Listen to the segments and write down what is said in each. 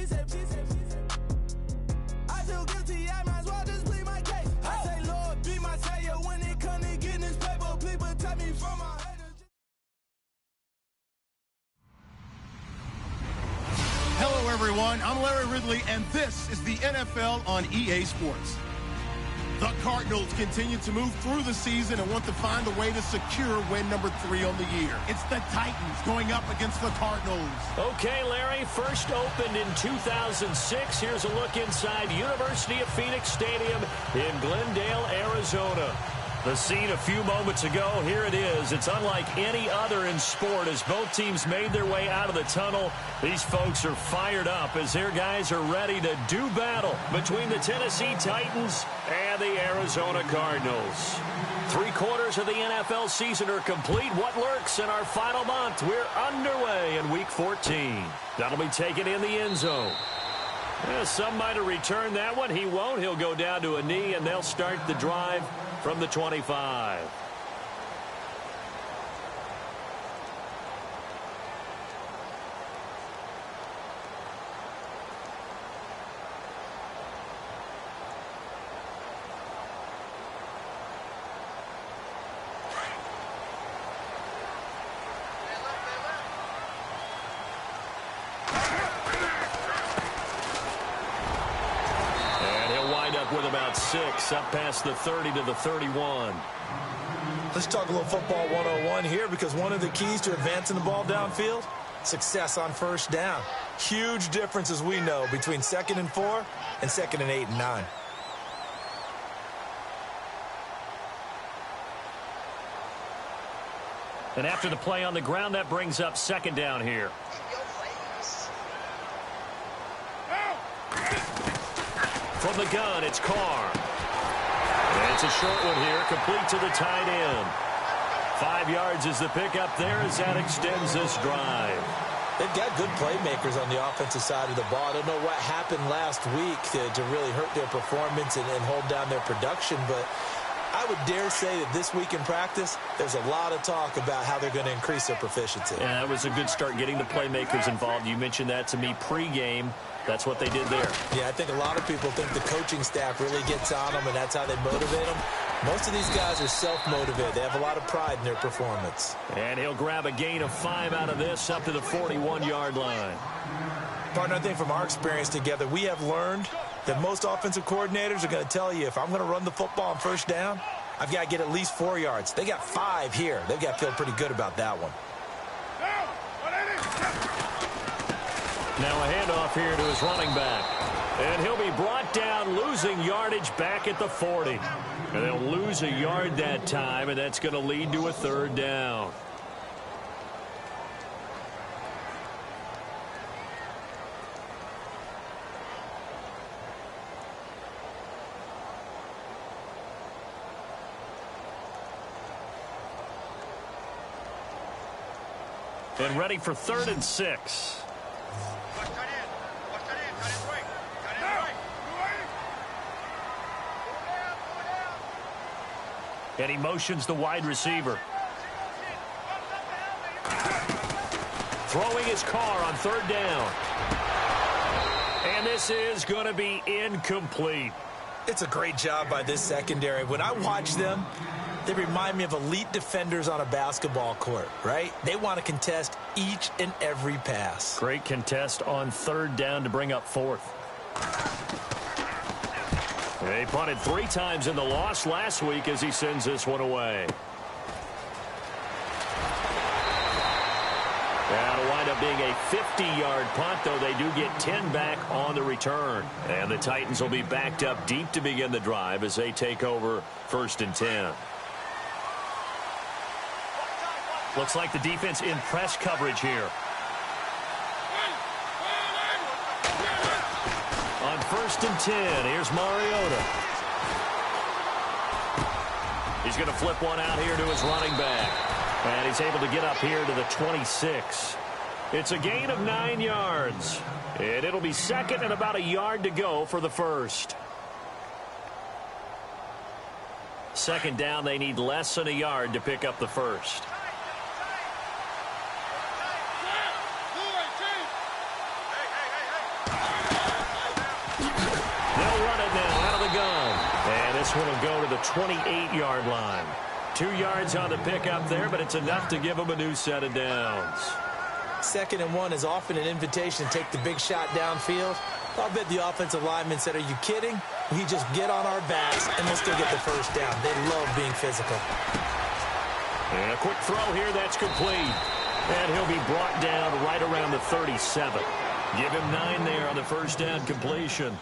I feel guilty, I might as well just plead my case. I say, Lord, be my savior when it comes to getting this paper. Please protect me from my haters. Hello, everyone. I'm Larry Ridley, and this is the NFL on EA Sports. The Cardinals continue to move through the season and want to find a way to secure win number 3 on the year. It's the Titans going up against the Cardinals. Okay, Larry, first opened in 2006. Here's a look inside University of Phoenix Stadium in Glendale, Arizona. The scene a few moments ago, here it is. It's unlike any other in sport as both teams made their way out of the tunnel. These folks are fired up as their guys are ready to do battle between the Tennessee Titans and the Arizona Cardinals. 3/4 of the NFL season are complete. What lurks in our final month? We're underway in Week 14. That'll be taken in the end zone. Some might have returned that one. He won't. He'll go down to a knee, and they'll start the drive from the 25. With about 6, up past the 30 to the 31. Let's talk a little football 101 here, because one of the keys to advancing the ball downfield, success on first down. Huge difference, as we know, between 2nd and 4 and 2nd and 8 and 9. And after the play on the ground, that brings up 2nd down here. From the gun, it's Carr. And it's a short one here, complete to the tight end. 5 yards is the pickup there as that extends this drive. They've got good playmakers on the offensive side of the ball. I don't know what happened last week to really hurt their performance and hold down their production, but I would dare say that this week in practice, there's a lot of talk about how they're going to increase their proficiency. Yeah, that was a good start getting the playmakers involved. You mentioned that to me pregame. That's what they did there. Yeah, I think a lot of people think the coaching staff really gets on them, and that's how they motivate them. Most of these guys are self-motivated. They have a lot of pride in their performance. And he'll grab a gain of 5 out of this up to the 41-yard line. Partner, I think from our experience together, we have learned that most offensive coordinators are going to tell you, if I'm going to run the football on first down, I've got to get at least 4 yards. They got 5 here. They've got to feel pretty good about that one. Now a handoff here to his running back. And he'll be brought down, losing yardage back at the 40. And they'll lose a yard that time, and that's going to lead to a 3rd down. And ready for 3rd and 6. And he motions the wide receiver. Throwing his Carr on 3rd down. And this is going to be incomplete. It's a great job by this secondary. When I watch them, they remind me of elite defenders on a basketball court, right? They want to contest each and every pass. Great contest on 3rd down to bring up 4th. They punted 3 times in the loss last week as he sends this one away. That'll wind up being a 50-yard punt, though they do get 10 back on the return. And the Titans will be backed up deep to begin the drive as they take over 1st and 10. Looks like the defense in press coverage here. On 1st and 10, here's Mariota. He's going to flip one out here to his running back. And he's able to get up here to the 26. It's a gain of 9 yards. And it'll be 2nd and about a yard to go for the 1st. 2nd down, they need less than a yard to pick up the 1st. This one will go to the 28-yard line. 2 yards on the pickup there, but it's enough to give them a new set of downs. 2nd and 1 is often an invitation to take the big shot downfield. I'll bet the offensive lineman said, are you kidding? We just get on our backs, and we'll still get the first down. They love being physical. And a quick throw here, that's complete. And he'll be brought down right around the 37. Give him 9 there on the first down completion.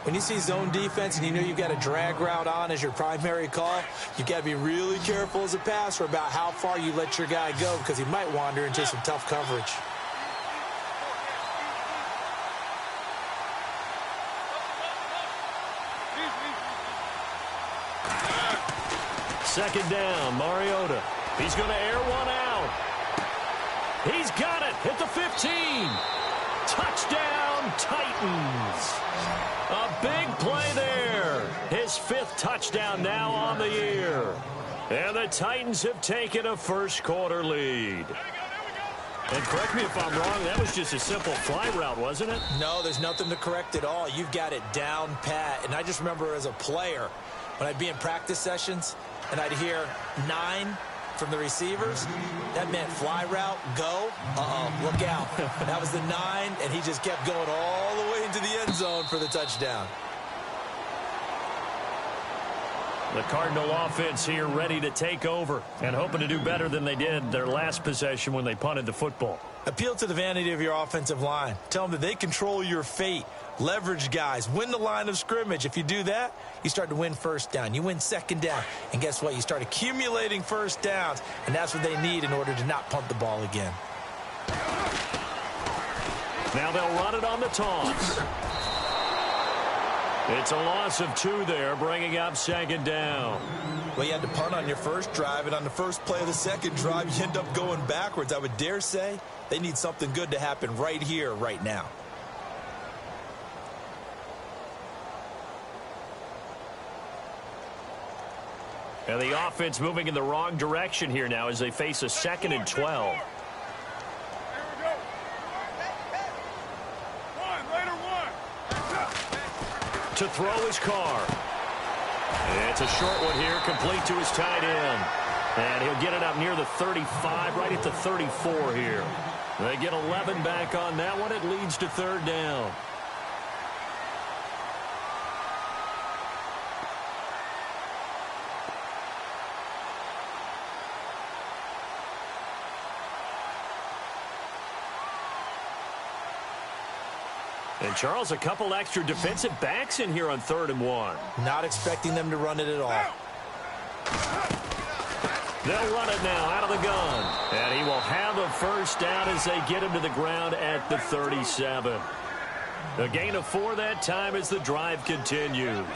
When you see zone defense and you know you've got a drag route on as your primary call, you've got to be really careful as a passer about how far you let your guy go because he might wander into some tough coverage. Second down, Mariota. He's going to air one out. He's got it at the 15. Touchdown, Titans. A big play there. His 5th touchdown now on the year. And the Titans have taken a first-quarter lead. And correct me if I'm wrong, that was just a simple fly route, wasn't it? No, there's nothing to correct at all. You've got it down pat. And I just remember as a player, when I'd be in practice sessions, and I'd hear 9 from the receivers, that meant fly route, go, look out. That was the 9, and he just kept going all the way into the end zone for the touchdown. The Cardinal offense here ready to take over and hoping to do better than they did their last possession when they punted the football. Appeal to the vanity of your offensive line. Tell them that they control your fate. Leverage guys. Win the line of scrimmage. If you do that, you start to win first down. You win second down. And guess what? You start accumulating first downs. And that's what they need in order to not punt the ball again. Now they'll run it on the toss. It's a loss of 2 there, bringing up second down. Well, you had to punt on your first drive, and on the first play of the second drive, you end up going backwards. I would dare say they need something good to happen right here, right now. And the offense moving in the wrong direction here now as they face a 2nd and 12. To throw his car. It's a short one here, complete to his tight end. And he'll get it up near the 35, right at the 34 here. They get 11 back on that one. It leads to 3rd down. And, Charles, a couple extra defensive backs in here on 3rd and 1. Not expecting them to run it at all. They'll run it now out of the gun. And he will have a first down as they get him to the ground at the 37. A gain of 4 that time as the drive continues.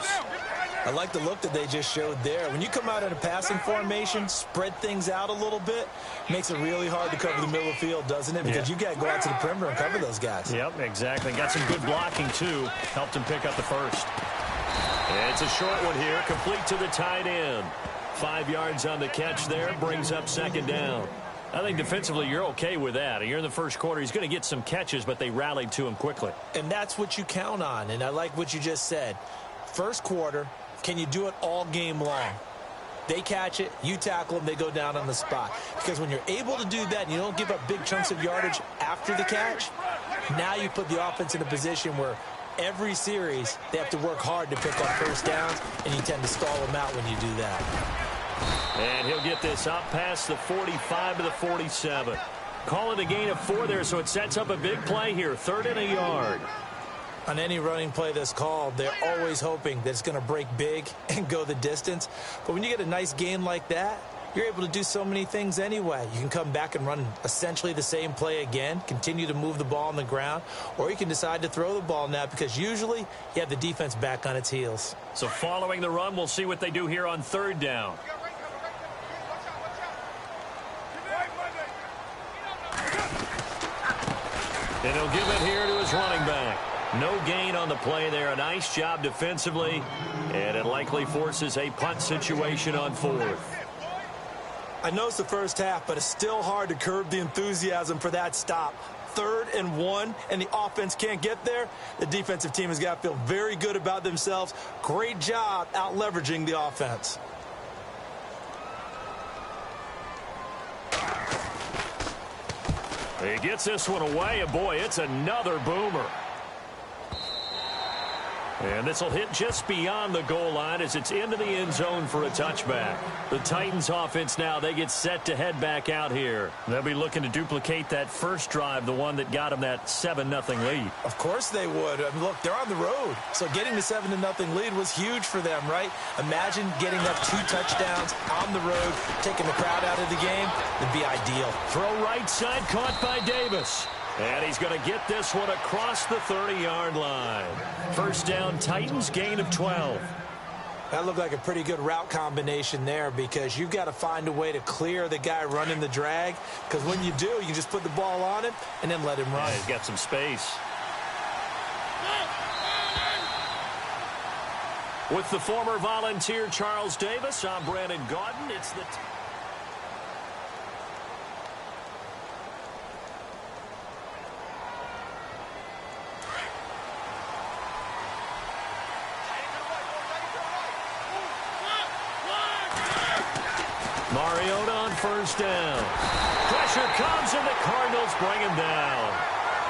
I like the look that they just showed there. When you come out in a passing formation, spread things out a little bit, makes it really hard to cover the middle of the field, doesn't it? Because you got to go out to the perimeter and cover those guys. Yep, exactly. Got some good blocking, too. Helped him pick up the first. And it's a short one here, complete to the tight end. 5 yards on the catch there, brings up second down. I think defensively you're okay with that. You're in the first quarter. He's going to get some catches, but they rallied to him quickly. And that's what you count on, and I like what you just said. First quarter, can you do it all game long? They catch it, you tackle them, they go down on the spot. Because when you're able to do that and you don't give up big chunks of yardage after the catch, now you put the offense in a position where every series they have to work hard to pick up first downs, and you tend to stall them out when you do that. And he'll get this up past the 45 to the 47. Call it a gain of 4 there, so it sets up a big play here. 3rd and a yard. On any running play that's called, they're always hoping that it's going to break big and go the distance. But when you get a nice gain like that, you're able to do so many things anyway. You can come back and run essentially the same play again, continue to move the ball on the ground, or you can decide to throw the ball now because usually you have the defense back on its heels. So following the run, we'll see what they do here on 3rd down. And he'll give it here to his running back. No gain on the play there. A nice job defensively. And it likely forces a punt situation on 4th. I know it's the first half, but it's still hard to curb the enthusiasm for that stop. 3rd and 1 and the offense can't get there, the defensive team has got to feel very good about themselves. Great job out leveraging the offense. He gets this one away, and boy, it's another boomer. And this will hit just beyond the goal line as it's into the end zone for a touchback. The Titans offense now, they get set to head back out here. They'll be looking to duplicate that first drive, the one that got them that 7-0 lead. Of course they would. I mean, look, they're on the road. So getting the 7-0 lead was huge for them, right? Imagine getting up 2 touchdowns on the road, taking the crowd out of the game. It'd be ideal. Throw right side, caught by Davis. And he's going to get this one across the 30-yard line. First down, Titans, gain of 12. That looked like a pretty good route combination there because you've got to find a way to clear the guy running the drag, because when you do, you can just put the ball on him and then let him run. Yeah, he's got some space. With the former Volunteer Charles Davis, I'm Brandon Gaudin. It's the... Mariota on first down. Pressure comes, and the Cardinals bring him down.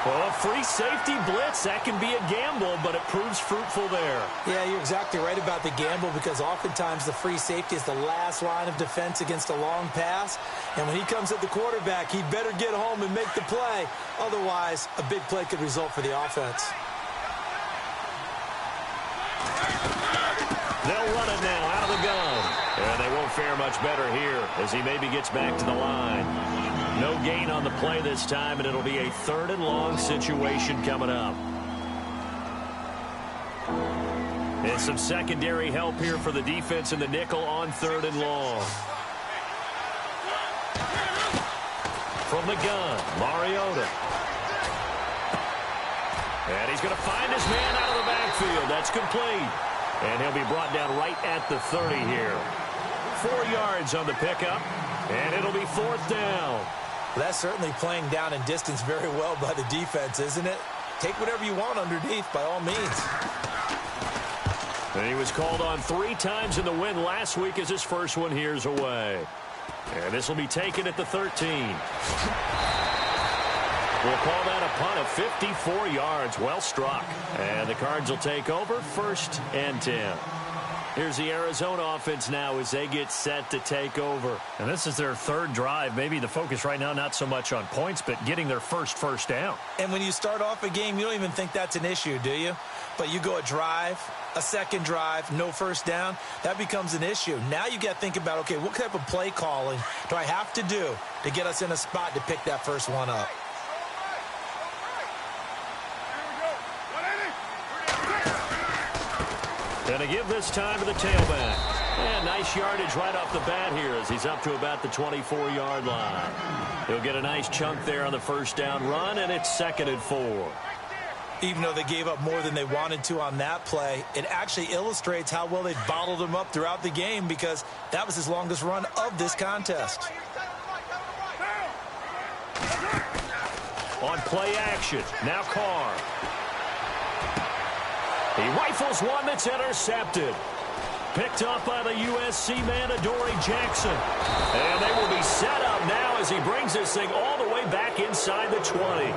Well, a free safety blitz, that can be a gamble, but it proves fruitful there. Yeah, you're exactly right about the gamble, because oftentimes the free safety is the last line of defense against a long pass. And when he comes at the quarterback, he better get home and make the play. Otherwise, a big play could result for the offense. They'll run it now out of the gun. And they won't fare much better here as he maybe gets back to the line. No gain on the play this time, and it'll be a 3rd and long situation coming up. And some secondary help here for the defense in the nickel on 3rd and long. From the gun, Mariota. And he's going to find his man out of the backfield. That's complete. And he'll be brought down right at the 30 here. 4 yards on the pickup, and it'll be 4th down. That's certainly playing down in distance very well by the defense, isn't it? Take whatever you want underneath, by all means. And he was called on 3 times in the win last week as his first one here's away. And this will be taken at the 13. We'll call that a punt of 54 yards. Well struck. And the Cards will take over 1st and 10. Here's the Arizona offense now as they get set to take over. And this is their 3rd drive. Maybe the focus right now not so much on points, but getting their first down. And when you start off a game, you don't even think that's an issue, do you? But you go a drive, a 2nd drive, no first down, that becomes an issue. Now you got to think about, okay, what type of play calling do I have to do to get us in a spot to pick that first one up? And to give this time to the tailback. And nice yardage right off the bat here as he's up to about the 24-yard line. He'll get a nice chunk there on the first down run, and it's 2nd and 4. Even though they gave up more than they wanted to on that play, it actually illustrates how well they bottled him up throughout the game, because that was his longest run of this contest. On play action, now Carr. He rifles one that's intercepted. Picked up by the USC man, Adoree Jackson. And they will be set up now as he brings this thing all the way back inside the 20.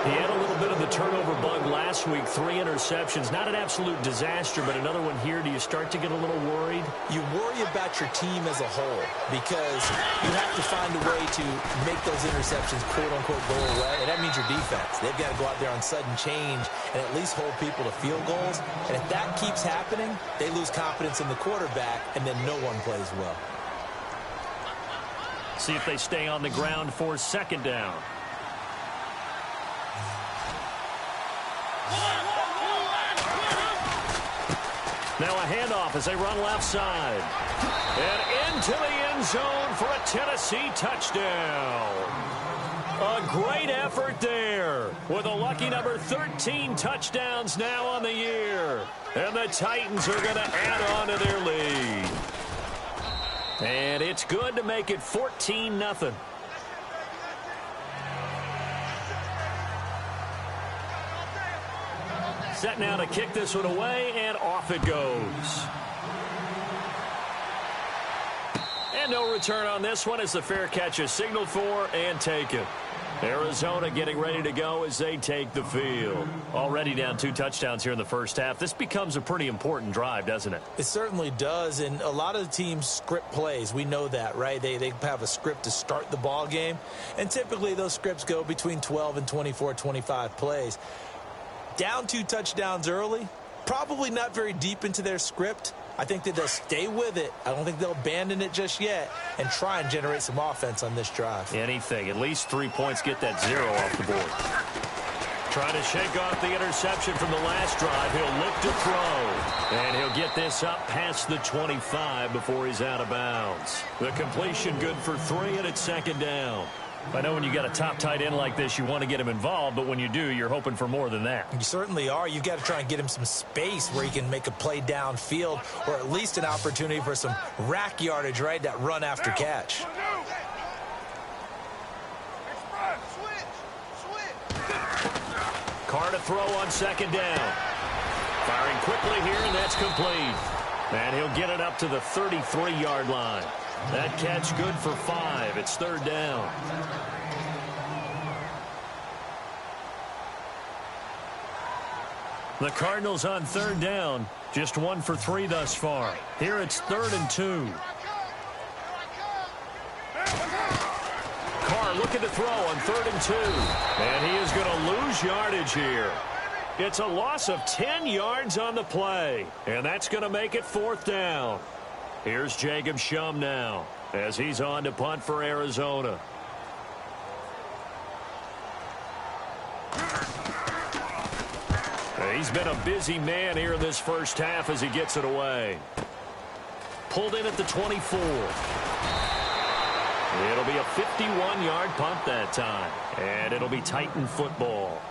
He had a little bit of the turnover bug last week, 3 interceptions. Not an absolute disaster, but another one here. Do you start to get a little worried? You worry about your team as a whole, because you have to find a way to make those interceptions, quote-unquote, go away, and that means your defense. They've got to go out there on sudden change and at least hold people to field goals. And if that keeps happening, they lose confidence in the quarterback, and then no one plays well. See if they stay on the ground for 2nd down. Now a handoff as they run left side. And into the end zone for a Tennessee touchdown. A great effort there with a lucky number 13 touchdowns now on the year. And the Titans are going to add on to their lead. And it's good to make it 14-0. set now to kick this one away, and off it goes. And no return on this one as the fair catch is signaled for and taken. Arizona getting ready to go as they take the field. Already down 2 touchdowns here in the first half. This becomes a pretty important drive, doesn't it? It certainly does, and a lot of the teams script plays. We know that, right? They have a script to start the ball game, and typically those scripts go between 12 and 24, 25 plays. Down 2 touchdowns early, probably not very deep into their script. I think that they'll stay with it. I don't think they'll abandon it just yet and try and generate some offense on this drive. Anything. At least 3 points, get that 0 off the board. Trying to shake off the interception from the last drive. He'll look to throw. And he'll get this up past the 25 before he's out of bounds. The completion good for 3, and it's 2nd down. I know when you got a top tight end like this, you want to get him involved, but when you do, you're hoping for more than that. You certainly are. You've got to try and get him some space where he can make a play downfield, or at least an opportunity for some rack yardage, right? That run after catch. Carr to throw on 2nd down. Firing quickly here, and that's complete. And he'll get it up to the 33-yard line. That catch good for 5. It's 3rd down. The Cardinals on 3rd down. Just 1 for 3 thus far. Here it's 3rd and 2. Carr looking to throw on 3rd and 2. And he is going to lose yardage here. It's a loss of 10 yards on the play. And that's going to make it 4th down. Here's Jacob Shum now as he's on to punt for Arizona. He's been a busy man here in this first half as he gets it away. Pulled in at the 24. It'll be a 51-yard punt that time, and it'll be Titan football.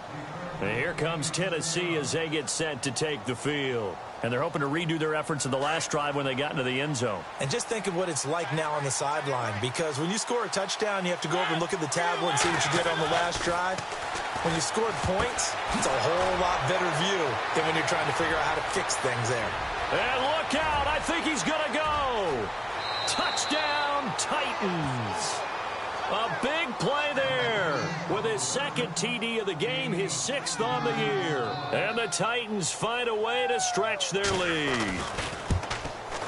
And here comes Tennessee as they get set to take the field. And they're hoping to redo their efforts in the last drive when they got into the end zone. And just think of what it's like now on the sideline, because when you score a touchdown, you have to go over and look at the tablet and see what you did on the last drive. When you scored points, it's a whole lot better view than when you're trying to figure out how to fix things there. And look out. I think he's going to go. Touchdown, Titans. A big play there with his 2nd TD of the game, his 6th on the year. And the Titans find a way to stretch their lead.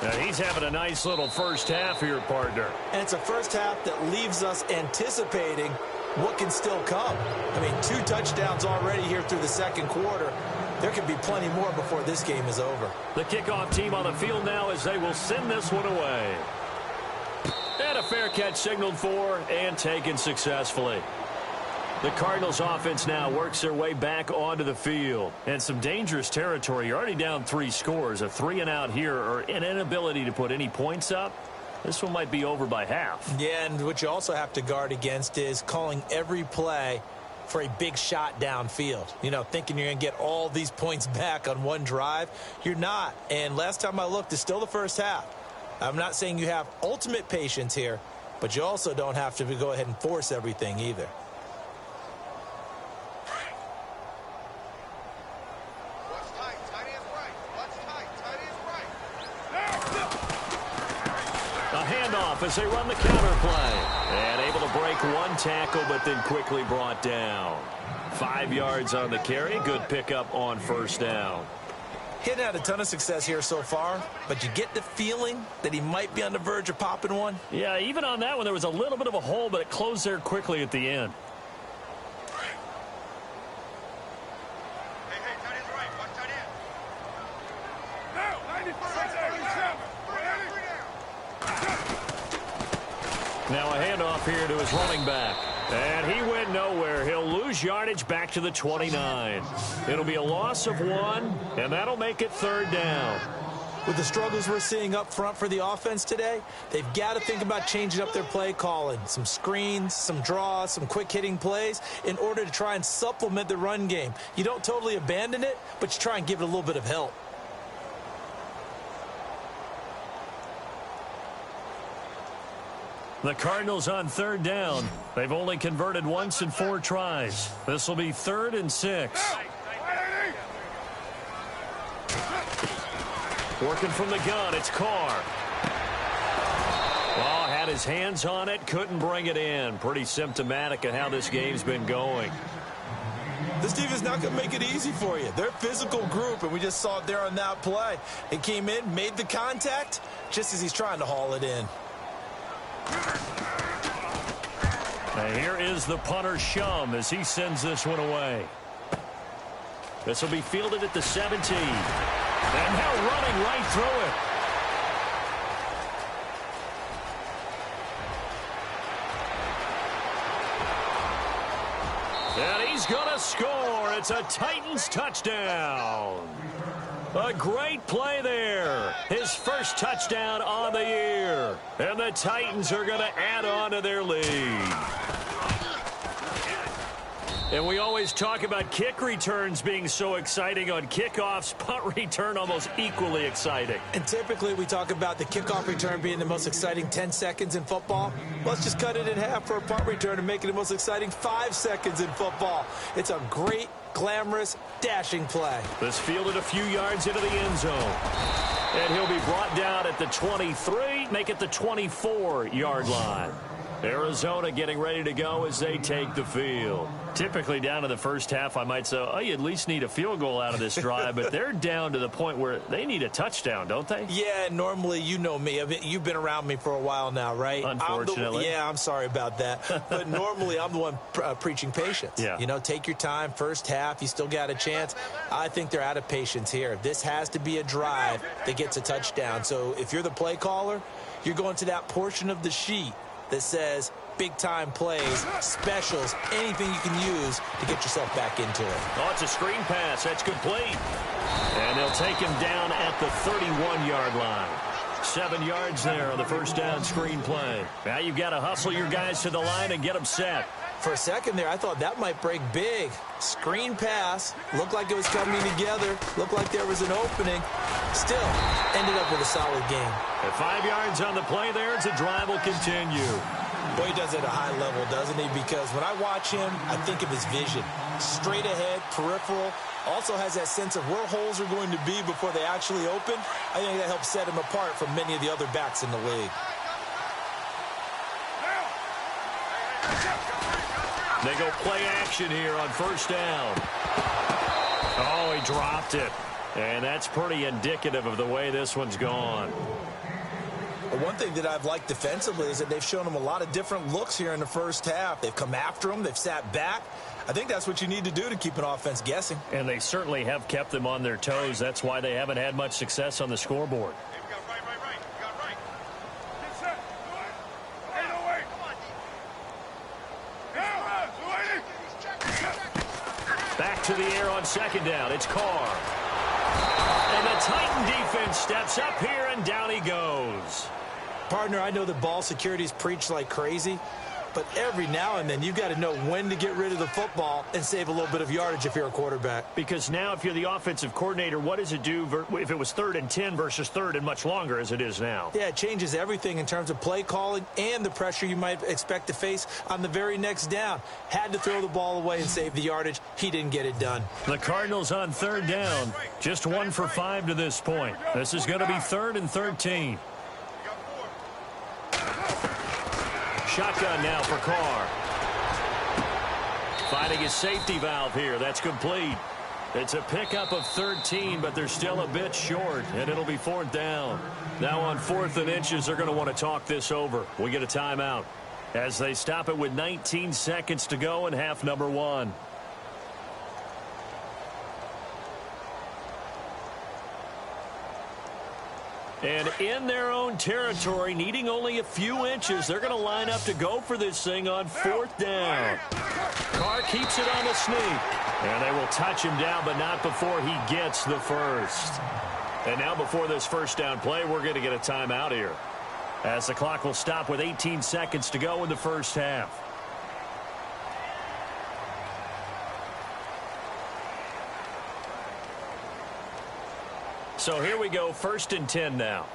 Now he's having a nice little first half here, partner. And it's a first half that leaves us anticipating what can still come. I mean, 2 touchdowns already here through the 2nd quarter. There could be plenty more before this game is over. The kickoff team on the field now as they will send this one away. And a fair catch signaled for and taken successfully. The Cardinals offense now works their way back onto the field. And some dangerous territory. You're already down 3 scores. A 3-and-out here or an inability to put any points up. This one might be over by half. Yeah, and what you also have to guard against is calling every play for a big shot downfield. You know, thinking you're going to get all these points back on one drive. You're not. And last time I looked, it's still the first half. I'm not saying you have ultimate patience here, but you also don't have to go ahead and force everything either. A handoff as they run the counter play. And able to break 1 tackle, but then quickly brought down. 5 yards on the carry. Good pickup on 1st down. He hadn't had a ton of success here so far, but you get the feeling that he might be on the verge of popping one. Yeah, even on that one, there was a little bit of a hole, but it closed there quickly at the end. Now a handoff here to his running back. And he went nowhere. He'll lose yardage back to the 29. It'll be a loss of 1, and that'll make it 3rd down. With the struggles we're seeing up front for the offense today, they've got to think about changing up their play calling. Some screens, some draws, some quick-hitting plays in order to try and supplement the run game. You don't totally abandon it, but you try and give it a little bit of help. The Cardinals on 3rd down. They've only converted once in 4 tries. This will be 3rd and 6. Working from the gun, it's Carr. Oh, had his hands on it, couldn't bring it in. Pretty symptomatic of how this game's been going. This defense is not going to make it easy for you. They're a physical group, and we just saw it there on that play. It came in, made the contact, just as he's trying to haul it in. Now here is the punter, Shum, as he sends this one away. This will be fielded at the 17. And now running right through it. And he's going to score. It's a Titans touchdown. A great play there. His first touchdown on the year. And the Titans are going to add on to their lead. And we always talk about kick returns being so exciting on kickoffs. Punt return almost equally exciting. And typically we talk about the kickoff return being the most exciting 10 seconds in football. Let's just cut it in half for a punt return and make it the most exciting 5 seconds in football. It's a great, glamorous, dashing play. This fielded a few yards into the end zone. And he'll be brought down at the 23, make it the 24-yard line. Arizona getting ready to go as they take the field. Typically down to the first half, I might say, oh, you at least need a field goal out of this drive, but they're down to the point where they need a touchdown, don't they? Yeah, normally, you know me. You've been around me for a while now, right? Unfortunately. I'm sorry about that. But normally, I'm the one preaching patience. Yeah. You know, take your time, first half, you still got a chance. I think they're out of patience here. This has to be a drive that gets a touchdown. So if you're the play caller, you're going to that portion of the sheet that says big-time plays, specials, anything you can use to get yourself back into it. Oh, it's a screen pass. That's complete. And they'll take him down at the 31-yard line. 7 yards there on the first down screen play. Now you've got to hustle your guys to the line and get them set. For a second there, I thought that might break big. Screen pass. Looked like it was coming together. Looked like there was an opening. Still, ended up with a solid game. At 5 yards on the play there, the drive will continue. Boy, he does it at a high level, doesn't he? Because when I watch him, I think of his vision. Straight ahead, peripheral. Also has that sense of where holes are going to be before they actually open. I think that helps set him apart from many of the other backs in the league. They go play action here on first down. Oh, he dropped it. And that's pretty indicative of the way this one's gone. One thing that I've liked defensively is that they've shown him a lot of different looks here in the first half. They've come after him. They've sat back. I think that's what you need to do to keep an offense guessing. And they certainly have kept them on their toes. That's why they haven't had much success on the scoreboard. Back to the air on second down. It's Carr. And the Titan defense steps up here, and down he goes. Partner, I know that ball security is preached like crazy, but every now and then you've got to know when to get rid of the football and save a little bit of yardage if you're a quarterback. Because now if you're the offensive coordinator, what does it do if it was 3rd and 10 versus 3rd and much longer as it is now? Yeah, it changes everything in terms of play calling and the pressure you might expect to face on the very next down. Had to throw the ball away and save the yardage. He didn't get it done. The Cardinals on 3rd down, just 1 for 5 to this point. This is going to be 3rd and 13. Shotgun now for Carr. Finding his safety valve here. That's complete. It's a pickup of 13, but they're still a bit short, and it'll be 4th down. Now on 4th and inches, they're going to want to talk this over. We get a timeout as they stop it with 19 seconds to go in half number 1. And in their own territory, needing only a few inches, they're going to line up to go for this thing on 4th down. Carr keeps it on the sneak. And they will touch him down, but not before he gets the first. And now before this first down play, we're going to get a timeout here, as the clock will stop with 18 seconds to go in the first half. So here we go, 1st and 10 now.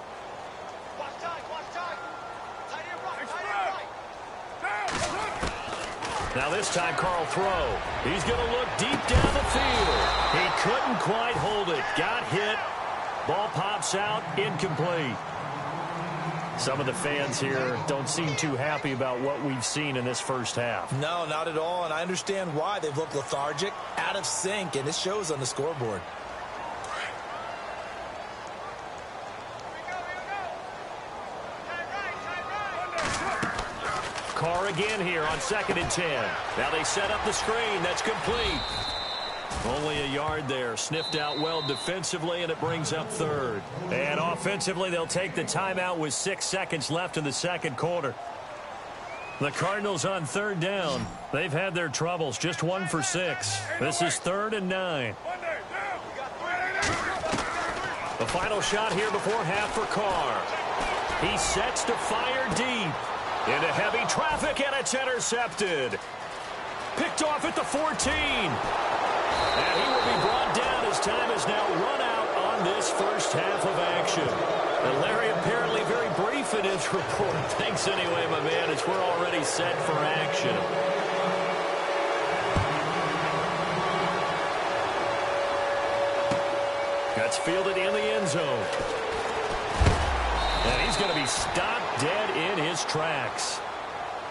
Now this time, Carl throw. He's going to look deep down the field. He couldn't quite hold it. Got hit. Ball pops out, incomplete. Some of the fans here don't seem too happy about what we've seen in this first half. No, not at all, and I understand why. They've looked lethargic, out of sync, and it shows on the scoreboard. Carr again here on 2nd and 10. Now they set up the screen. That's complete. Only a yard there. Sniffed out well defensively, and it brings up 3rd. And offensively, they'll take the timeout with 6 seconds left in the second quarter. The Cardinals on 3rd down. They've had their troubles. Just 1 for 6. This is 3rd and 9. The final shot here before half for Carr. He sets to fire deep. Into heavy traffic, and it's intercepted. Picked off at the 14. And he will be brought down as time is now run out on this first half of action. And Larry apparently very brief in his report. Thanks anyway, my man, as we're already set for action. That's fielded in the end zone. And he's going to be stopped dead in his tracks.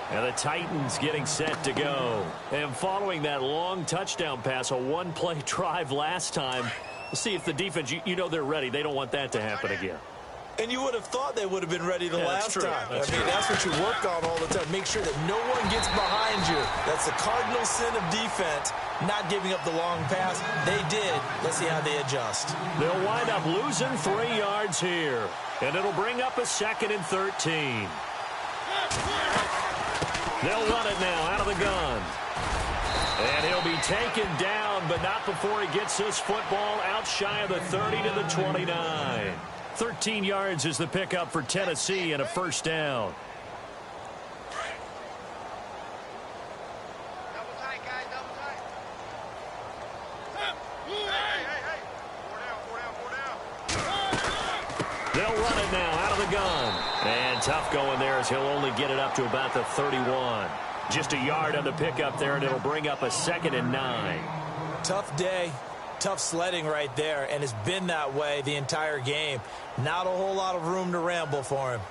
And the Titans getting set to go. And following that long touchdown pass, a one-play drive last time, we'll see if the defense, you know they're ready. They don't want that to happen again. And you would have thought they would have been ready the last time. That's that's what you work on all the time. Make sure that no one gets behind you. That's the cardinal sin of defense, not giving up the long pass. They did. Let's see how they adjust. They'll wind up losing 3 yards here. And it'll bring up a 2nd and 13. They'll run it now out of the gun. And he'll be taken down, but not before he gets this football out shy of the 30 to the 29. 13 yards is the pickup for Tennessee and a first down. Double tight, guys, double tight. Hey. Four down. They'll run it now out of the gun. And tough going there as he'll only get it up to about the 31. Just a yard on the pickup there, and it'll bring up a 2nd and 9. Tough day. Tough sledding right there, and it's been that way the entire game. Not a whole lot of room to ramble for him.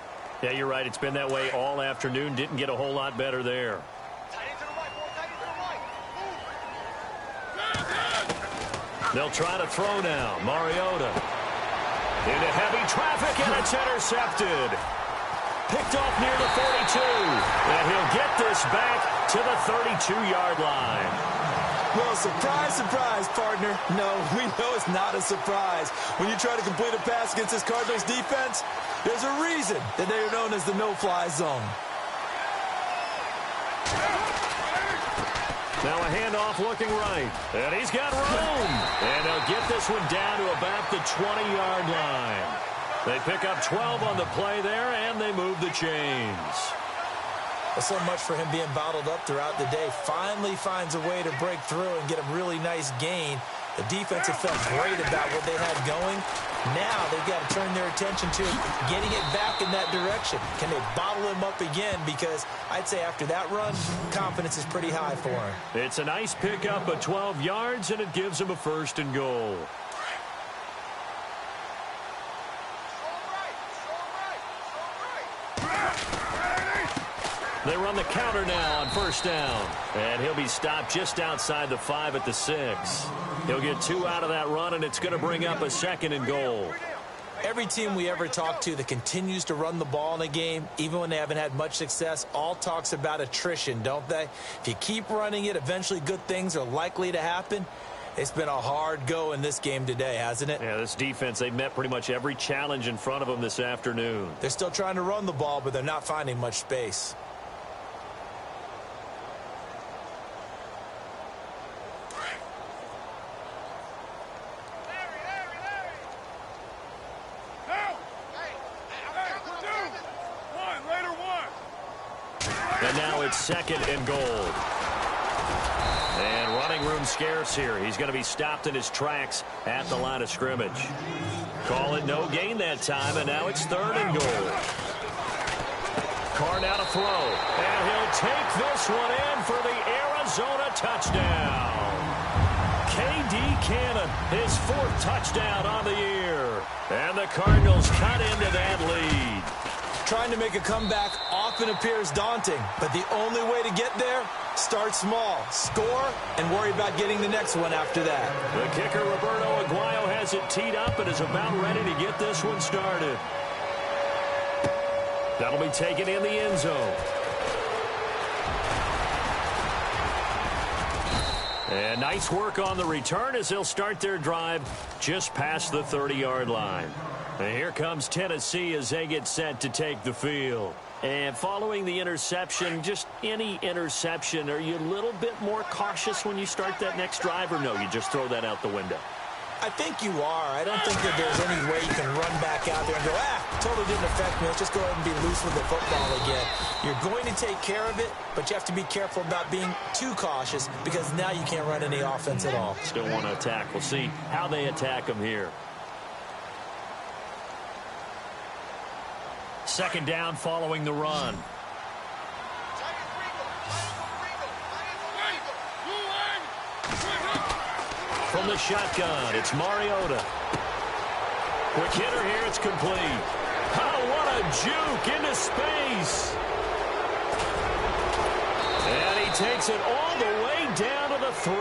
Yeah, you're right. It's been that way all afternoon. Didn't get a whole lot better there. Tight into the right, boy, tight into the right. They'll try to throw now. Mariota. Into heavy traffic, and it's intercepted. Picked off near the 42. And he'll get this back to the 32-yard line. Well, surprise, surprise, partner. No, we know it's not a surprise. When you try to complete a pass against this Cardinals defense, there's a reason that they are known as the no-fly zone. Now a handoff looking right. And he's got room. And they'll get this one down to about the 20-yard line. They pick up 12 on the play there, and they move the chains. Well, so much for him being bottled up throughout the day. Finally finds a way to break through and get a really nice gain. The defense have felt great about what they had going. Now they've got to turn their attention to getting it back in that direction. Can they bottle him up again? Because I'd say after that run, confidence is pretty high for him. It's a nice pickup of 12 yards, and it gives him a 1st and goal. They run the counter now on 1st down. And he'll be stopped just outside the 5 at the 6. He'll get 2 out of that run, and it's going to bring up a 2nd and goal. Every team we ever talk to that continues to run the ball in a game, even when they haven't had much success, all talks about attrition, don't they? If you keep running it, eventually good things are likely to happen. It's been a hard go in this game today, hasn't it? Yeah, this defense, they've met pretty much every challenge in front of them this afternoon. They're still trying to run the ball, but they're not finding much space. And now it's 2nd and goal. And running room scarce here. He's going to be stopped in his tracks at the line of scrimmage. Call it no gain that time, and now it's 3rd and goal. Carr now to throw. And he'll take this one in for the Arizona touchdown. K.D. Cannon, his 4th touchdown on the year. And the Cardinals cut into that lead. Trying to make a comeback often appears daunting, but the only way to get there, start small, score, and worry about getting the next one after that. The kicker, Roberto Aguayo, has it teed up and is about ready to get this one started. That'll be taken in the end zone. And nice work on the return as they'll start their drive just past the 30-yard line. And here comes Tennessee as they get set to take the field. And following the interception, just any interception, are you a little bit more cautious when you start that next drive, or no, you just throw that out the window? I think you are. I don't think that there's any way you can run back out there and go, totally didn't affect me. Let's just go ahead and be loose with the football again. You're going to take care of it, but you have to be careful about being too cautious because now you can't run any offense at all. Still want to attack. We'll see how they attack them here. Second down following the run. From the shotgun, it's Mariota. Quick hitter here, it's complete. Oh, what a juke into space. And he takes it all the way down to the 3.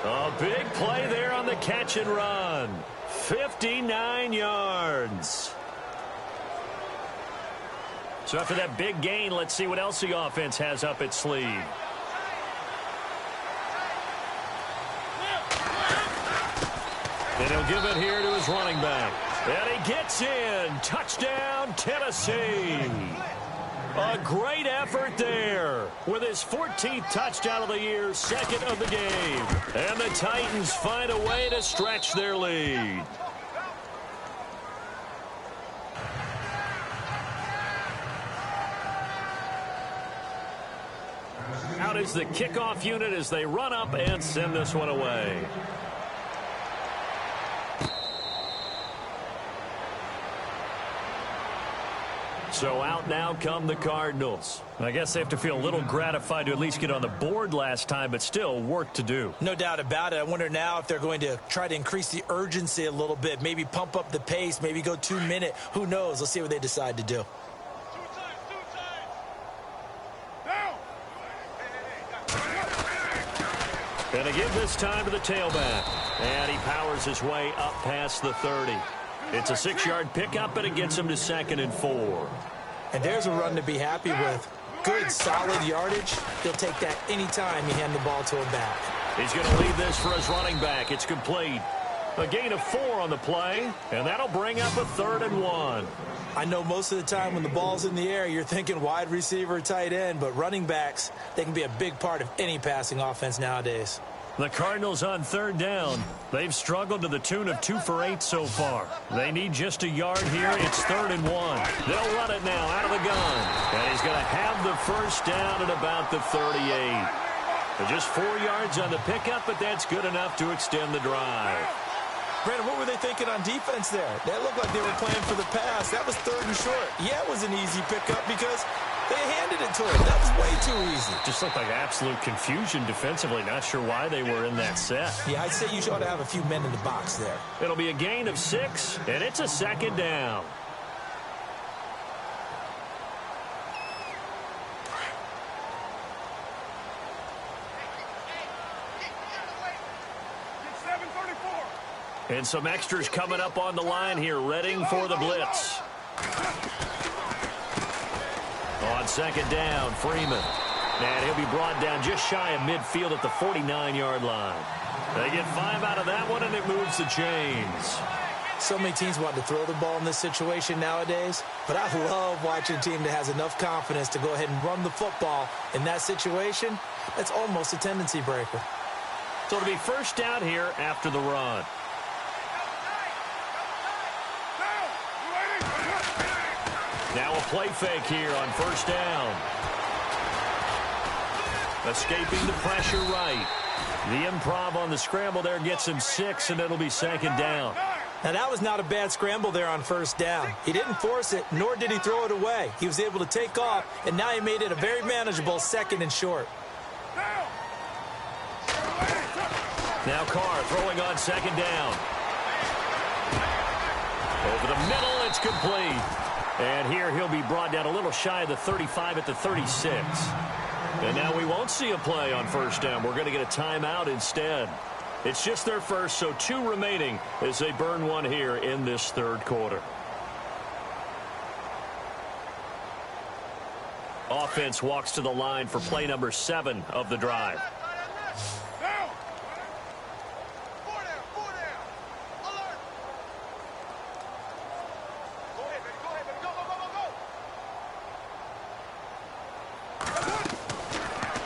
A big play there on the catch and run. 59 yards. So after that big gain, let's see what else the offense has up its sleeve. And he'll give it here to his running back. And he gets in. Touchdown, Tennessee. A great effort there with his 14th touchdown of the year, second of the game. And the Titans find a way to stretch their lead. Out is the kickoff unit as they run up and send this one away. So out now come the Cardinals. I guess they have to feel a little gratified to at least get on the board last time, but still work to do. No doubt about it. I wonder now if they're going to try to increase the urgency a little bit, maybe pump up the pace, maybe go 2 minute. Who knows? Let's see what they decide to do. And they give this time to the tailback. And he powers his way up past the 30. It's a 6-yard pickup, and it gets him to 2nd and 4. And there's a run to be happy with. Good, solid yardage. He'll take that anytime you hand the ball to him back. He's going to lead this for his running back. It's complete. A gain of 4 on the play, and that'll bring up a 3rd and 1. I know most of the time when the ball's in the air, you're thinking wide receiver, tight end, but running backs, they can be a big part of any passing offense nowadays. The Cardinals on 3rd down. They've struggled to the tune of 2 for 8 so far. They need just a yard here. It's 3rd and 1. They'll run it now out of the gun. And he's going to have the first down at about the 38. Just 4 yards on the pickup, but that's good enough to extend the drive. Brandon, what were they thinking on defense there? That looked like they were playing for the pass. That was 3rd and short. Yeah, it was an easy pickup because they handed it to him. That was way too easy. Just looked like absolute confusion defensively. Not sure why they were in that set. Yeah, I'd say you ought to have a few men in the box there. It'll be a gain of 6, and it's a 2nd down. And some extras coming up on the line here, readying for the blitz. On 2nd down, Freeman. And he'll be brought down just shy of midfield at the 49-yard line. They get 5 out of that one, and it moves the chains. So many teams want to throw the ball in this situation nowadays, but I love watching a team that has enough confidence to go ahead and run the football in that situation. That's almost a tendency breaker. So it'll be first down here after the run. Now a play fake here on 1st down. Escaping the pressure right. The improv on the scramble there gets him 6, and it'll be 2nd down. Now, that was not a bad scramble there on 1st down. He didn't force it, nor did he throw it away. He was able to take off, and now he made it a very manageable 2nd and short. Now Carr throwing on 2nd down. Over the middle, it's complete. And here he'll be brought down a little shy of the 35 at the 36. And now we won't see a play on first down. We're going to get a timeout instead. It's just their first, so 2 remaining as they burn one here in this third quarter. Offense walks to the line for play number 7 of the drive.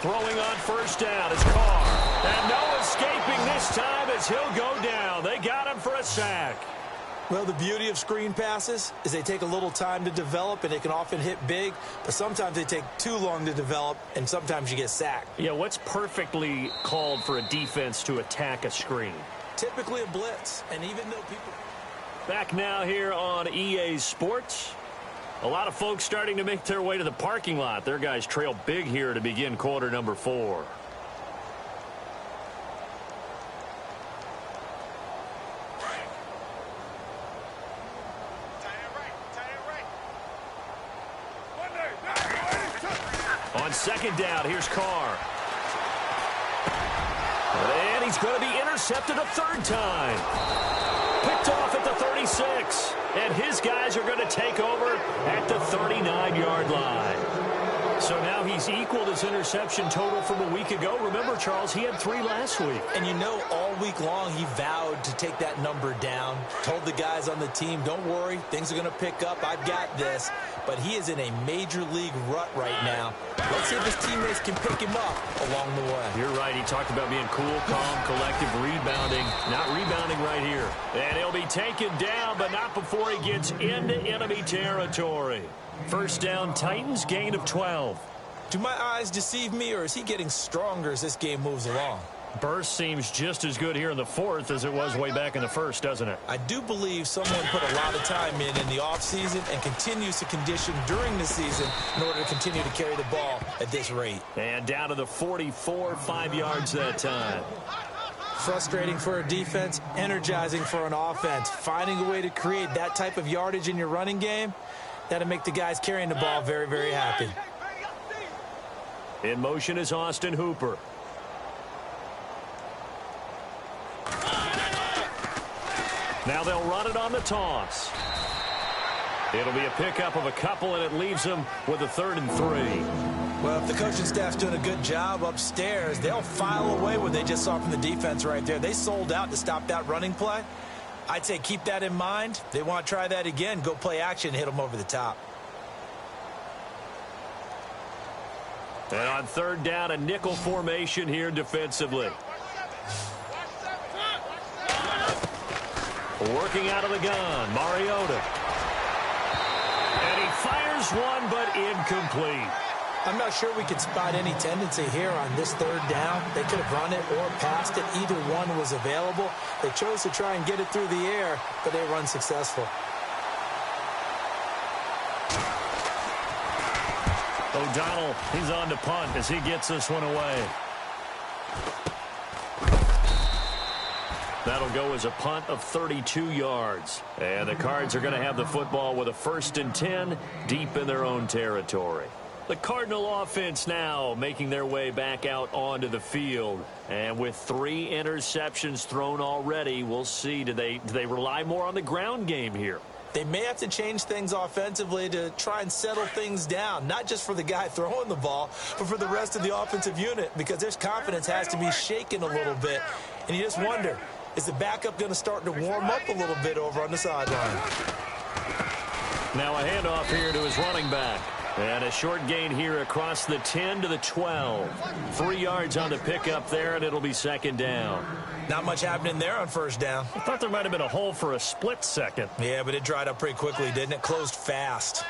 Throwing on first down is Carr. And no escaping this time as he'll go down. They got him for a sack. Well, the beauty of screen passes is they take a little time to develop, and they can often hit big, but sometimes they take too long to develop, and sometimes you get sacked. Yeah, what's perfectly called for a defense to attack a screen? Typically a blitz, and even though people... Back now here on EA Sports. A lot of folks starting to make their way to the parking lot. Their guys trail big here to begin quarter number 4. On second down, here's Carr. And he's going to be intercepted a third time. Picked off at the 36. And his guys are going to take over at the 39-yard line. So now he's equaled his interception total from a week ago. Remember, Charles, he had 3 last week. And you know, all week long he vowed to take that number down. Told the guys on the team, don't worry, things are going to pick up. I've got this. But he is in a major league rut right now. Let's see if his teammates can pick him up along the way. You're right. He talked about being cool, calm, collective, rebounding. Not rebounding right here. And he'll be taken down, but not before he gets into enemy territory. First down, Titans, gain of 12. Do my eyes deceive me, or is he getting stronger as this game moves along? Burst seems just as good here in the 4th as it was way back in the 1st, doesn't it? I do believe someone put a lot of time in the offseason and continues to condition during the season in order to continue to carry the ball at this rate. And down to the 44, 5 yards that time. Frustrating for a defense, energizing for an offense. Finding a way to create that type of yardage in your running game, that'll make the guys carrying the ball very, very happy. In motion is Austin Hooper. Now they'll run it on the toss. It'll be a pickup of a couple, and it leaves them with a 3rd and 3. Well, if the coaching staff's doing a good job upstairs, they'll file away what they just saw from the defense right there. They sold out to stop that running play. I'd say keep that in mind. They want to try that again. Go play action, hit them over the top. And on 3rd down, a nickel formation here defensively. Working out of the gun, Mariota. And he fires one, but incomplete. I'm not sure we could spot any tendency here on this 3rd down. They could have run it or passed it. Either one was available. They chose to try and get it through the air, but they were unsuccessful. O'Donnell, he's on to punt as he gets this one away. That'll go as a punt of 32 yards. And the Cards are going to have the football with a 1st and 10 deep in their own territory. The Cardinal offense now making their way back out onto the field. And with 3 interceptions thrown already, we'll see, do they rely more on the ground game here? They may have to change things offensively to try and settle things down, not just for the guy throwing the ball, but for the rest of the offensive unit, because their confidence has to be shaken a little bit. And you just wonder, is the backup going to start to warm up a little bit over on the sideline? Now a handoff here to his running back. And a short gain here across the 10 to the 12. 3 yards on the pickup there, and it'll be 2nd down. Not much happening there on 1st down. I thought there might have been a hole for a split second. Yeah, but it dried up pretty quickly, didn't it? Closed fast.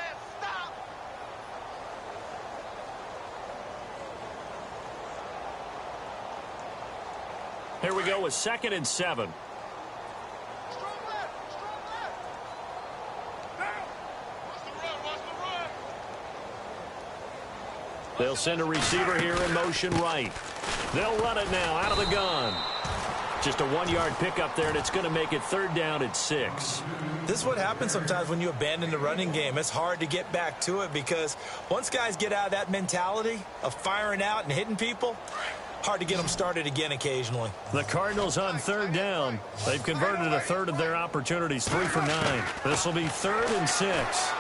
Here we go with 2nd and 7. They'll send a receiver here in motion right. They'll run it now out of the gun. Just a 1-yard pickup there, and it's going to make it 3rd down at 6. This is what happens sometimes when you abandon the running game. It's hard to get back to it because once guys get out of that mentality of firing out and hitting people, hard to get them started again occasionally. The Cardinals on 3rd down. They've converted a third of their opportunities, 3 for 9. This will be 3rd and 6.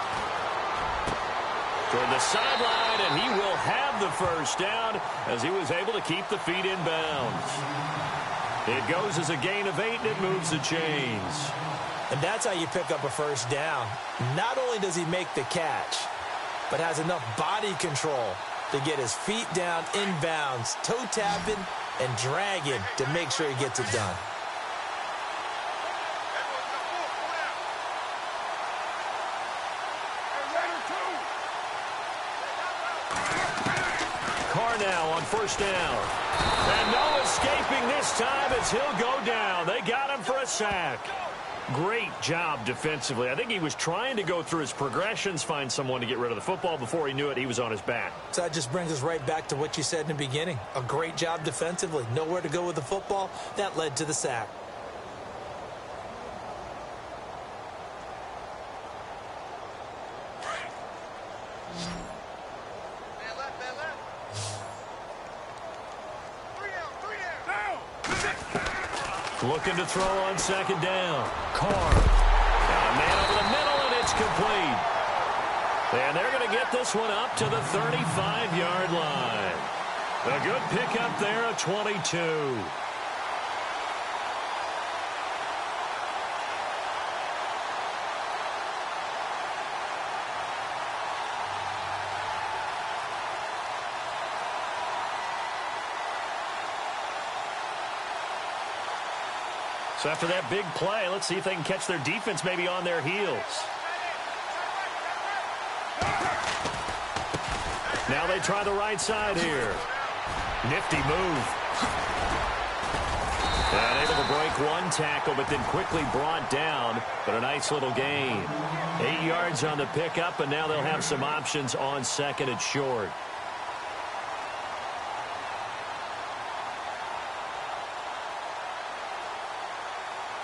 Toward the sideline, and he will have the first down as he was able to keep the feet in bounds. It goes as a gain of 8, and it moves the chains. And that's how you pick up a first down. Not only does he make the catch, but has enough body control to get his feet down inbounds, toe tapping and dragging to make sure he gets it done. Carr now on 1st down. And no escaping this time as he'll go down. They got him for a sack. Great job defensively. I think he was trying to go through his progressions, find someone to get rid of the football. Before he knew it, he was on his back. So that just brings us right back to what you said in the beginning. A great job defensively. Nowhere to go with the football. That led to the sack. Man left, man left. 3 down. Looking to throw on 2nd down. Carr. Got a man over the middle, and it's complete. And they're going to get this one up to the 35-yard line. A good pickup there at 22. So after that big play, let's see if they can catch their defense maybe on their heels. Now they try the right side here. Nifty move. And able to break one tackle, but then quickly brought down. But a nice little gain. 8 yards on the pickup, and now they'll have some options on 2nd and short.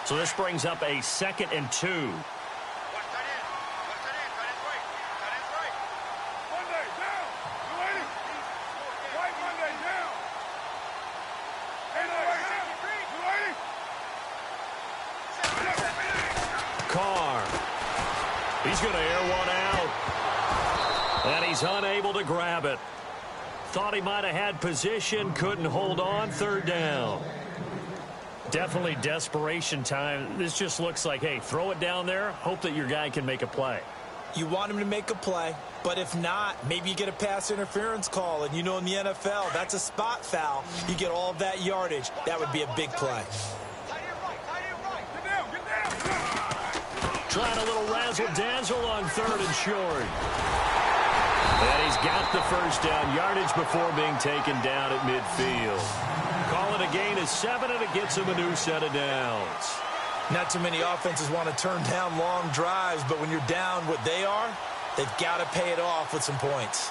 So this brings up a 2nd and 2. Watch tight end. Watch tight end. Tight end's right. Tight end's right. Monday, down. You waiting? Right, Monday, down. Hey, you waiting? Carr. He's going to air one out. And he's unable to grab it. Thought he might have had position, couldn't hold on. 3rd down. Definitely desperation time. This just looks like, hey, throw it down there, hope that your guy can make a play. You want him to make a play, but if not, maybe you get a pass interference call. And you know in the NFL, that's a spot foul. You get all of that yardage. That would be a big play. Tight end right. Tight end right. Get down. Trying a little razzle-dazzle on 3rd and short. And he's got the first down yardage before being taken down at midfield. Call it a gain of 7, and it gets him a new set of downs. Not too many offenses want to turn down long drives, but when you're down what they are, they've got to pay it off with some points.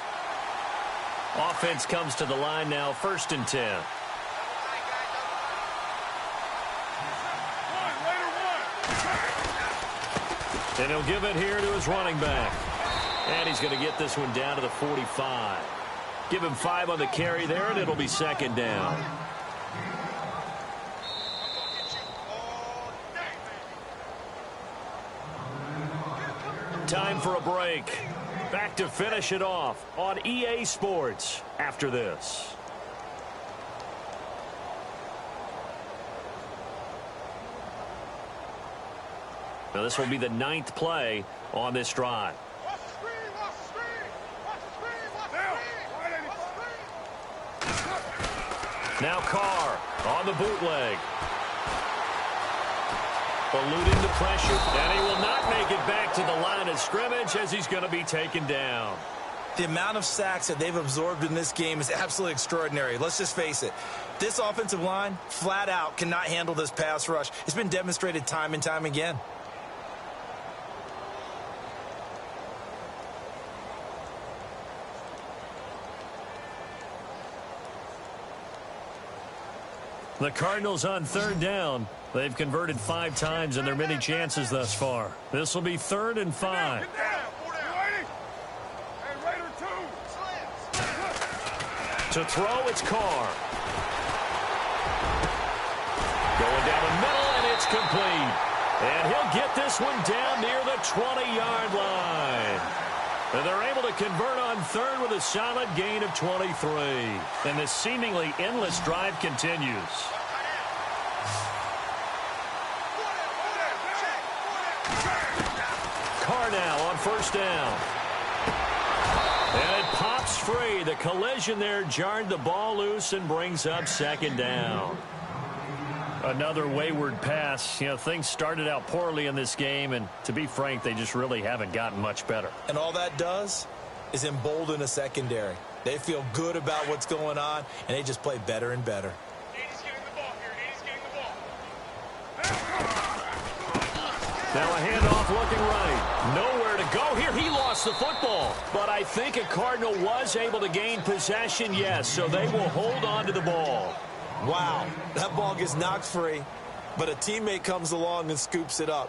Offense comes to the line now, 1st and 10. And he'll give it here to his running back. And he's going to get this one down to the 45. Give him 5 on the carry there, and it'll be 2nd down. Time for a break. Back to finish it off on EA Sports after this. Now this will be the 9th play on this drive. Watch the screen. Watch the screen. Watch the screen. Watch the screen. Watch the screen. Now Carr on the bootleg. Eluding the pressure, and he will not make it back to the line of scrimmage as he's going to be taken down. The amount of sacks that they've absorbed in this game is absolutely extraordinary. Let's just face it. This offensive line, flat out, cannot handle this pass rush. It's been demonstrated time and time again. The Cardinals on third down. They've converted 5 times in their many chances thus far. This will be 3rd and 5. Get down. Hey, Raider 2. To throw, it's Carr. Going down the middle, and it's complete. And he'll get this one down near the 20-yard line. And they're able to convert on 3rd with a solid gain of 23. And this seemingly endless drive continues. Carr now on 1st down. And it pops free. The collision there jarred the ball loose and brings up 2nd down. Another wayward pass. You know, things started out poorly in this game, and to be frank, they just really haven't gotten much better. And all that does is embolden a secondary. They feel good about what's going on, and they just play better and better. He's getting the ball here. He's getting the ball. Now a handoff looking right. Nowhere to go here. He lost the football. But I think a Cardinal was able to gain possession, yes, so they will hold on to the ball. Wow, that ball gets knocked free, but a teammate comes along and scoops it up.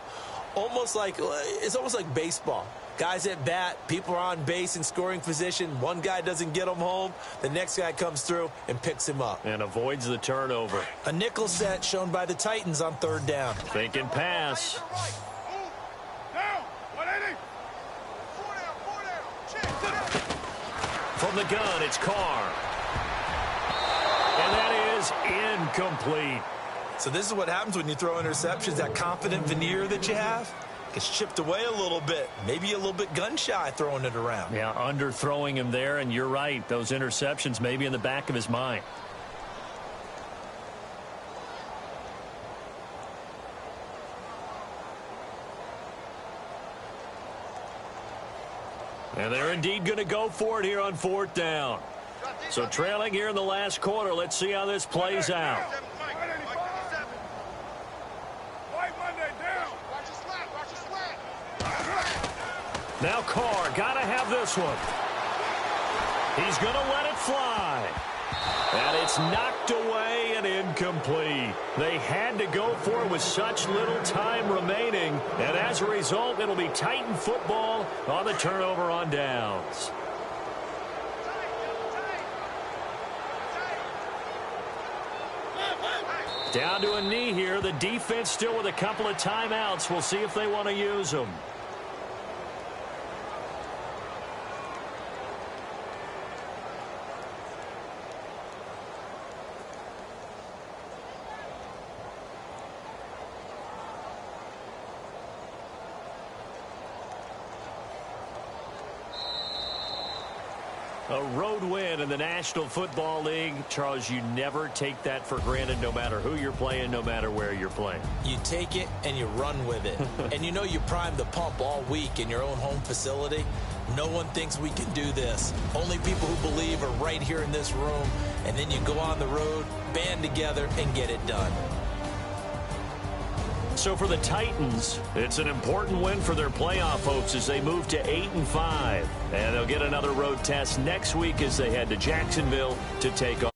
It's almost like baseball. Guys at bat, people are on base in scoring position. One guy doesn't get him home. The next guy comes through and picks him up. And avoids the turnover. A nickel set shown by the Titans on 3rd down. Thinking pass. Down. 180. 4 down. Check. From the gun, it's Carr. And that is incomplete. So this is what happens when you throw interceptions. That confident veneer that you have gets chipped away a little bit. Maybe a little bit gun-shy throwing it around. Yeah, underthrowing him there, and you're right. Those interceptions may be in the back of his mind. And they're indeed going to go for it here on 4th down. So trailing here in the last quarter. Let's see how this plays out. Now Carr, got to have this one. He's going to let it fly. And it's knocked away and incomplete. They had to go for it with such little time remaining. And as a result, it'll be Titan football on the turnover on downs. Down to a knee here. The defense still with a couple of timeouts. We'll see if they want to use them. A road win in the National Football League. Charles, you never take that for granted, no matter who you're playing, no matter where you're playing. You take it and you run with it. And you know you prime the pump all week in your own home facility. No one thinks we can do this. Only people who believe are right here in this room. And then you go on the road, band together, and get it done. So for the Titans, it's an important win for their playoff hopes as they move to 8-5. And they'll get another road test next week as they head to Jacksonville to take on